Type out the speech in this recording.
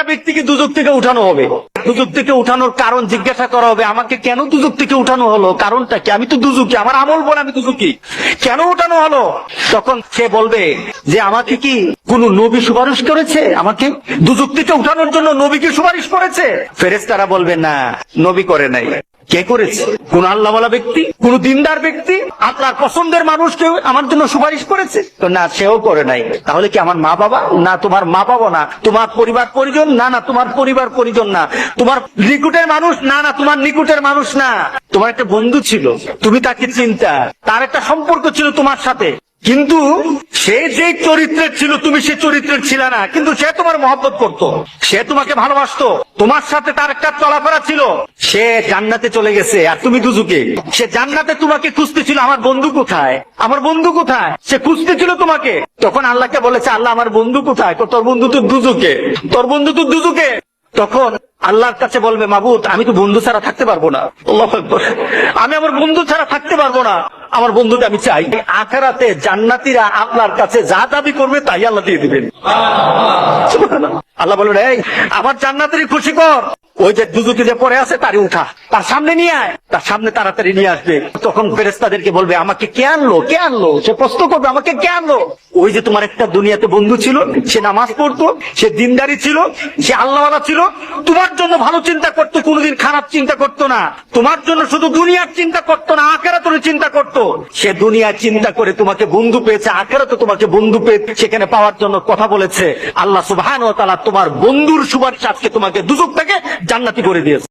ব্যক্তিকে দুজক থেকে উঠানো হবে। দুজক থেকে উঠানোর কারণ জিজ্ঞাসা করা হবে, আমাকে কেন দুজক থেকে উঠানো হলো, কারণটা কি? আমি তো দুজকি, আমার আমল বলে আমি দুজকি, কেন উঠানো হলো? তখন সে বলবে যে আমাকে কি কোন নবী সুপারিশ করেছে? আমাকে দুজক থেকে উঠানোর জন্য নবী কি সুপারিশ করেছে? ফেরেশতারা বলবে না, নবী করে নাই। কে করেছে? কোন আল্লাহওয়ালা ব্যক্তি, কোন দিনদার ব্যক্তি, আপনার পছন্দের মানুষ কেউ আমার জন্য সুপারিশ করেছে? তো না, সেও করে নাই। তাহলে কি আমার মা বাবা? না, তোমার মা বাবা না। তোমার পরিবার পরিজন? না না, তোমার পরিবার পরিজন না। তোমার নিকুটের মানুষ? না না, তোমার নিকুটের মানুষ না। তোমার একটা বন্ধু ছিল, তুমি তাকে চিন্তা, তার একটা সম্পর্ক ছিল তোমার সাথে, কিন্তু সে যে চরিত্রের ছিল তুমি সে চরিত্রের ছিল না, কিন্তু সে তোমার মহব্বত করতো, সে তোমাকে ভালোবাসতো, তোমার সাথে তার একটা চলাফেরা ছিল। সে জান্নাতে চলে গেছে আর তুমি দুজকে। সে জান্নাতে তোমাকে খুঁজতেছিল, আমার বন্ধু কোথায়, আমার বন্ধু কোথায়, সে খুঁজতেছিল তোমাকে। তখন আল্লাহকে বলেছে, আল্লাহ আমার বন্ধু কোথায়? তোর বন্ধু তো দুজকে, তোর বন্ধু তো দুজকে। তখন আল্লাহর কাছে বলবে, মাবুদ আমি তো বন্ধু ছাড়া থাকতে পারবো না, আল্লাহু আকবার, আমি আমার বন্ধু ছাড়া থাকতে পারবো না, আমার বন্ধুকে আমি চাই। আখিরাতে জান্নাতীরা আপনার কাছে যা দাবি করবে তাই আল্লাহ দিয়ে দিবেন। আল্লাহ বলবেন, এই আমার জান্নাতেরই খুশি কর, ওই যে দুজকে যে পড়ে আছে তারই উঠা, তার সামনে নিয়ে আয়, তার সামনে তাড়াতাড়ি নিয়ে আসবে। তখন ফেরেশতাদেরকে বলবে, আমাকে কে আনলো, কে আনলো? সে প্রশ্ন করবে, আমাকে কে আনলো? ওই যে তোমার একটা দুনিয়াতে বন্ধু ছিল, সে নামাজ পড়তো, সে দিনদারি ছিল, সে আল্লাহওয়ালা ছিল, তোমার জন্য ভালো চিন্তা করতো, কোনোদিন খারাপ চিন্তা করতো না, তোমার জন্য শুধু দুনিয়ার চিন্তা করতো না, আখিরাতের চিন্তা করতো। সে দুনিয়ার চিন্তা করে তোমাকে বন্ধু পেয়েছে, আখিরাতে তোমাকে বন্ধু পেয়ে সেখানে পাওয়ার জন্য কথা বলেছে। আল্লাহ সুবহানাহু ওয়া তাআলা তোমার বন্ধুর সুপারিশ আজকে তোমাকে দুজক থেকে জান্নাতি করে দিয়েছে।